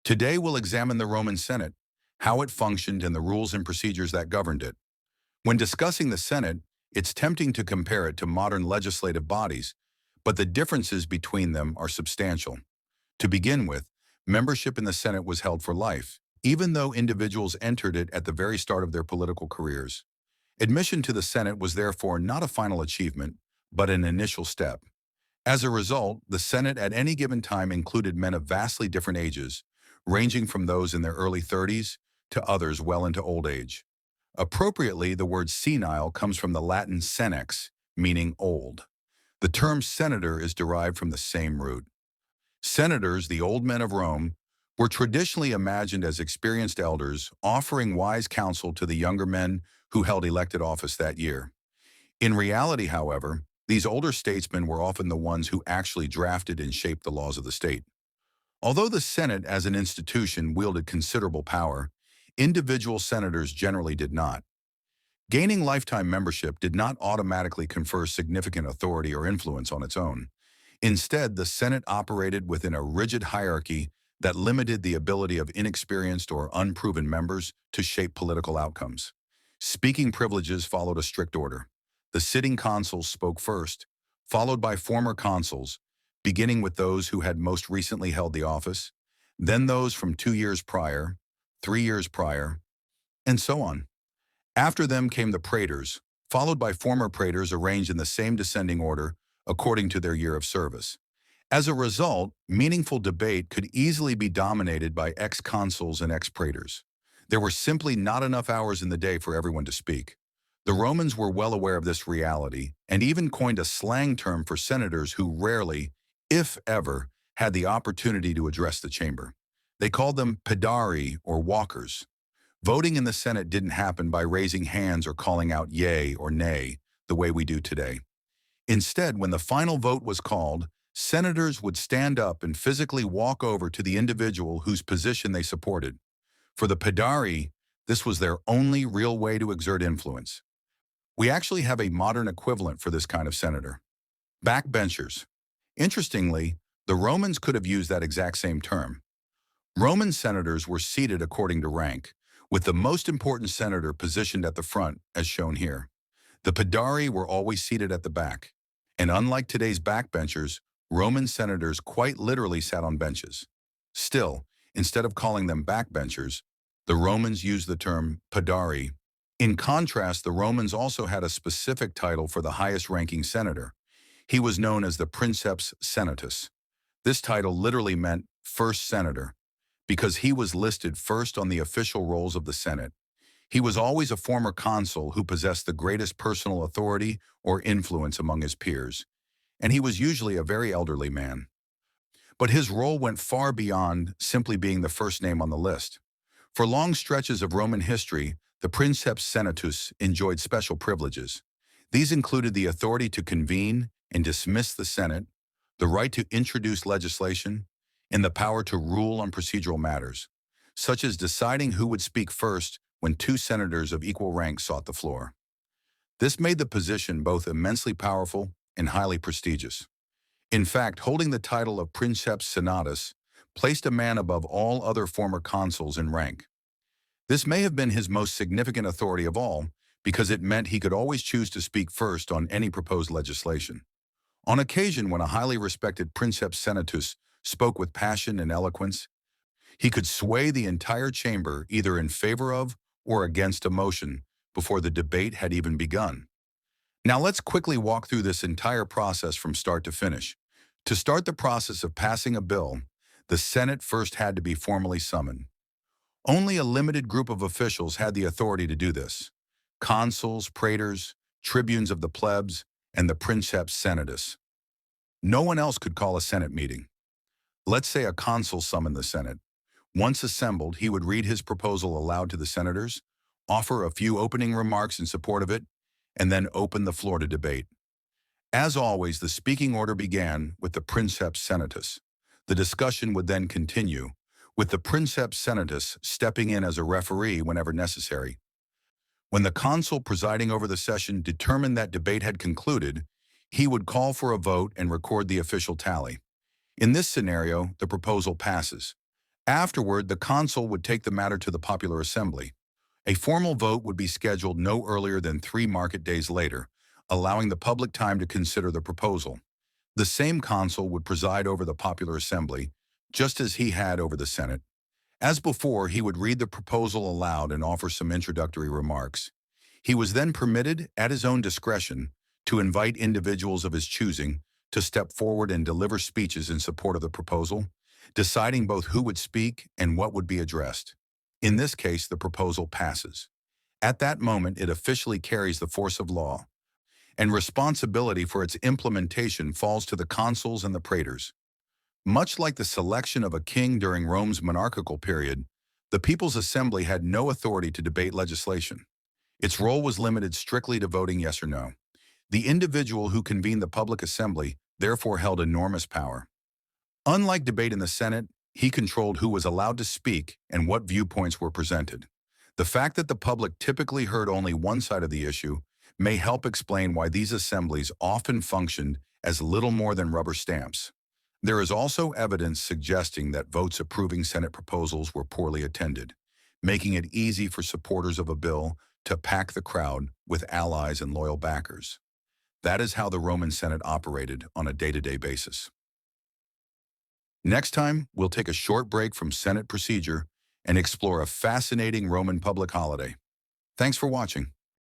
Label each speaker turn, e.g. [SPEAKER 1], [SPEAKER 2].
[SPEAKER 1] Today we'll examine the Roman Senate, how it functioned and the rules and procedures that governed it. When discussing the Senate, it's tempting to compare it to modern legislative bodies, but the differences between them are substantial. To begin with, membership in the Senate was held for life, even though individuals entered it at the very start of their political careers. Admission to the Senate was therefore not a final achievement, but an initial step. As a result, the Senate at any given time included men of vastly different ages, ranging from those in their early 30s to others well into old age. Appropriately, the word senile comes from the Latin senex, meaning old. The term senator is derived from the same root. Senators, the old men of Rome, were traditionally imagined as experienced elders, offering wise counsel to the younger men who held elected office that year. In reality, however, these older statesmen were often the ones who actually drafted and shaped the laws of the state. Although the Senate as an institution wielded considerable power, individual senators generally did not. Gaining lifetime membership did not automatically confer significant authority or influence on its own. Instead, the Senate operated within a rigid hierarchy that limited the ability of inexperienced or unproven members to shape political outcomes. Speaking privileges followed a strict order. The sitting consuls spoke first, followed by former consuls, beginning with those who had most recently held the office, then those from 2 years prior, 3 years prior, and so on. After them came the praetors, followed by former praetors arranged in the same descending order according to their year of service. As a result, meaningful debate could easily be dominated by ex-consuls and ex-praetors. There were simply not enough hours in the day for everyone to speak. The Romans were well aware of this reality and even coined a slang term for senators who rarely, if ever, had the opportunity to address the chamber. They called them Paedarii, or walkers. Voting in the Senate didn't happen by raising hands or calling out yea or nay the way we do today. Instead, when the final vote was called, senators would stand up and physically walk over to the individual whose position they supported. For the Paedarii, this was their only real way to exert influence. We actually have a modern equivalent for this kind of senator: backbenchers. Interestingly, the Romans could have used that exact same term. Roman senators were seated according to rank, with the most important senator positioned at the front, as shown here. The Paedarii were always seated at the back, and unlike today's backbenchers, Roman senators quite literally sat on benches. Still, instead of calling them backbenchers, the Romans used the term Paedarii. In contrast, the Romans also had a specific title for the highest-ranking senator. He was known as the Princeps Senatus. This title literally meant first senator, because he was listed first on the official rolls of the Senate. He was always a former consul who possessed the greatest personal authority or influence among his peers, and he was usually a very elderly man. But his role went far beyond simply being the first name on the list. For long stretches of Roman history, the Princeps Senatus enjoyed special privileges. These included the authority to convene and dismiss the Senate, the right to introduce legislation, and the power to rule on procedural matters, such as deciding who would speak first when two senators of equal rank sought the floor. This made the position both immensely powerful and highly prestigious. In fact, holding the title of Princeps Senatus placed a man above all other former consuls in rank. This may have been his most significant authority of all, because it meant he could always choose to speak first on any proposed legislation. On occasion, when a highly respected Princeps Senatus spoke with passion and eloquence, he could sway the entire chamber either in favor of or against a motion before the debate had even begun. Now let's quickly walk through this entire process from start to finish. To start the process of passing a bill, the Senate first had to be formally summoned. Only a limited group of officials had the authority to do this: consuls, praetors, tribunes of the plebs, and the Princeps Senatus. No one else could call a Senate meeting. Let's say a consul summoned the Senate. Once assembled, he would read his proposal aloud to the senators, offer a few opening remarks in support of it, and then open the floor to debate. As always, the speaking order began with the Princeps Senatus. The discussion would then continue, with the Princeps Senatus stepping in as a referee whenever necessary. When the consul presiding over the session determined that debate had concluded, he would call for a vote and record the official tally. In this scenario, the proposal passes. Afterward, the consul would take the matter to the popular assembly. A formal vote would be scheduled no earlier than 3 market days later, allowing the public time to consider the proposal. The same consul would preside over the popular assembly, just as he had over the Senate. As before, he would read the proposal aloud and offer some introductory remarks. He was then permitted, at his own discretion, to invite individuals of his choosing to step forward and deliver speeches in support of the proposal, deciding both who would speak and what would be addressed. In this case, the proposal passes. At that moment, it officially carries the force of law, and responsibility for its implementation falls to the consuls and the praetors. Much like the selection of a king during Rome's monarchical period, the People's Assembly had no authority to debate legislation. Its role was limited strictly to voting yes or no. The individual who convened the public assembly therefore held enormous power. Unlike debate in the Senate, he controlled who was allowed to speak and what viewpoints were presented. The fact that the public typically heard only one side of the issue may help explain why these assemblies often functioned as little more than rubber stamps. There is also evidence suggesting that votes approving Senate proposals were poorly attended, making it easy for supporters of a bill to pack the crowd with allies and loyal backers. That is how the Roman Senate operated on a day-to-day basis. Next time, we'll take a short break from Senate procedure and explore a fascinating Roman public holiday. Thanks for watching.